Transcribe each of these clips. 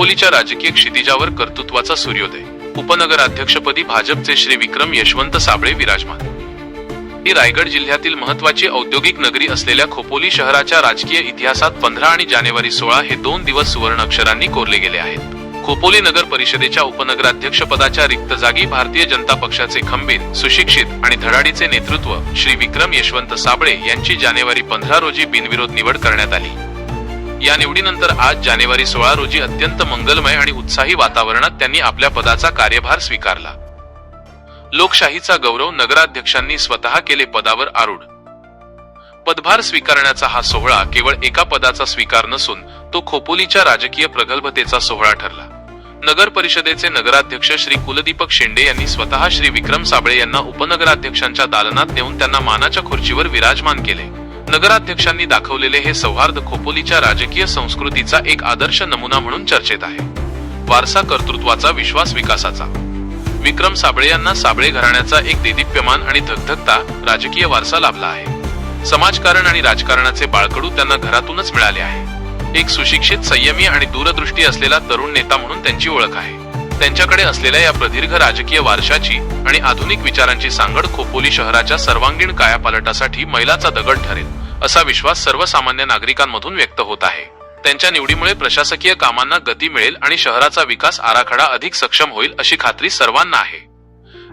खोपोलीच्या राजकीय क्षितिजावर कर्तृत्वाचा सूर्योदय। उपनगराध्यक्षपदी भाजपचे श्री विक्रम यशवंत साबळे विराजमान। ही रायगड जिल्ह्यातील महत्त्वाची औद्योगिक नगरी असलेल्या खोपोली शहराच्या राजकीय इतिहासात 15 आणि जानेवारी 16 हे 2 दिवस सुवर्ण अक्षरांनी कोरले गेले आहेत। खोपोली नगर परिषदेच्या उपनगराध्यक्ष पदाच्या रिक्त जागी भारतीय जनता पक्षाचे खंबीर, सुशिक्षित आणि धडाडीचे नेतृत्व श्री विक्रम यशवंत साबळे यांची जानेवारी 15 रोजी बिनविरोध निवड करण्यात आली। या निवडीनंतर आज जानेवारी 16 रोजी अत्यंत मंगलमय आणि उत्साही वातावरणात त्यांनी आपल्या पदाचा कार्यभार स्वीकारला। लोकशाहीचा गौरव, नगराध्यक्षांनी स्वतः केले पदावर आरूढ। पदभार स्वीकारण्याचा हा सोहळा केवळ एका पदाचा स्वीकार नसून तो खोपोलीच्या राजकीय प्रगल्भतेचा सोहळा ठरला। नगर परिषदेचे नगराध्यक्ष श्री कुलदीपक शेंडे यांनी स्वतः श्री विक्रम साबळे यांना उपनगराध्यक्षांच्या दालनात नेऊन त्यांना मानाच्या खुर्चीवर विराजमान केले। नगराध्यक्षांनी दाखवलेले हे सौहार्द खोपोलीच्या राजकीय संस्कृतीचा एक आदर्श नमुना म्हणून चर्चेत आहे। वारसा, कर्तृत्वाचा विश्वास, विकासाचा। विक्रम साबळे यांना साबळे घराण्याचा एक देदीप्यमान आणि धगधगता राजकीय वारसा लाभला आहे। समाजकारण आणि राजकारणाचे बाळकडू त्यांना घरातूनच मिळाले आहे। एक सुशिक्षित, संयमी आणि दूरदृष्टी असलेला तरुण नेता म्हणून त्यांची ओळख आहे। त्यांच्याकडे असलेल्या या प्रदीर्घ राजकीय वारशाची आणि आधुनिक विचारांची सांगड खोपोली शहराच्या सर्वांगीण कायापालटासाठी मैलाचा दगड ठरेल, असा विश्वास सर्वसामान्य नागरिकांमधून व्यक्त होत आहे। त्यांच्या निवडीमुळे प्रशासकीय कामांना गती मिळेल आणि शहराचा विकास आराखडा अधिक सक्षम होईल अशी खात्री सर्वांना आहे।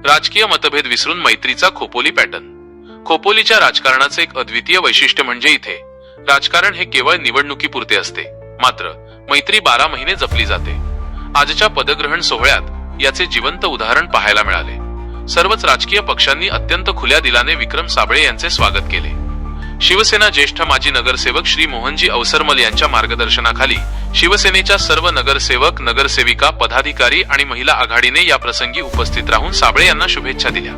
राजकीय मतभेद विसरून मैत्रीचा खोपोली पॅटर्न। खोपोलीच्या राजकारणाचे एक अद्वितीय वैशिष्ट्य म्हणजे इथे राजकारण हे केवळ निवडणुकीपुरते असते, मात्र मैत्री 12 महिने जपली जाते। आजच्या पदग्रहण सोहळ्यात याचे जिवंत उदाहरण पाहायला मिळाले। सर्वच राजकीय पक्षांनी अत्यंत खुल्या दिलाने विक्रम साबळे यांचे स्वागत केले। शिवसेना ज्येष्ठ माजी नगरसेवक श्री मोहनजी अवसरमल यांच्या मार्गदर्शनाखाली शिवसेनेच्या सर्व नगरसेवक, नगरसेविका, पदाधिकारी आणि महिला आघाडीने या प्रसंगी उपस्थित राहून साबळे यांना शुभेच्छा दिल्या।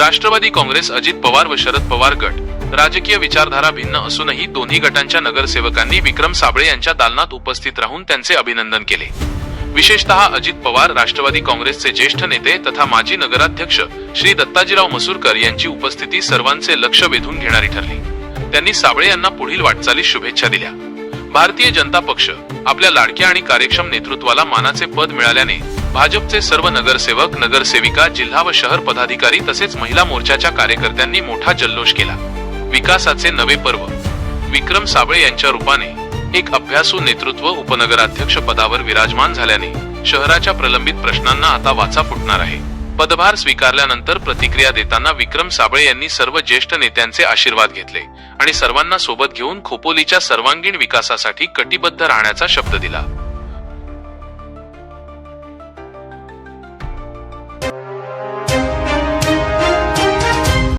राष्ट्रवादी काँग्रेस, अजित पवार व शरद पवार गट राजकीय विचारधारा भिन्न असूनही दोन्ही गटांच्या नगरसेवकांनी विक्रम साबळे यांच्या दालनात उपस्थित राहून त्यांचे अभिनंदन केले। विशेषतः अजित पवार, राष्ट्रवादी काँग्रेसचे ज्येष्ठ नेते तथा माजी नगराध्यक्ष श्री दत्ताजीराव मसूरकर यांची उपस्थिती सर्वांचे लक्ष वेधून घेणारी ठरली। त्यांनी साबळे यांना पुढील वाटचालीस शुभेच्छा दिल्या। भारतीय जनता पक्ष आपल्या लाडक्या आणि कार्यक्षम नेतृत्वाला मानाचे पद मिळाल्याने भाजपचे सर्व नगरसेवक, नगरसेविका, जिल्हा व शहर पदाधिकारी तसेच महिला मोर्चाच्या कार्यकर्त्यांनी मोठा जल्लोष केला। विकासाचे नवे पर्व। विक्रम साबळे यांच्या रूपाने एक अभ्यासू नेतृत्व उपनगराध्यक्ष पदावर विराजमान झाल्याने शहराच्या प्रलंबित प्रश्नांना आता वाचा फुटणार आहे। पदभार स्वीकारल्यानंतर प्रतिक्रिया देताना विक्रम साबळे यांनी सर्व ज्येष्ठ नेत्यांचे आशीर्वाद घेतले आणि सर्वांना सोबत घेऊन खोपोलीच्या सर्वांगीण विकासासाठी कटिबद्ध राहण्याचा शब्द दिला।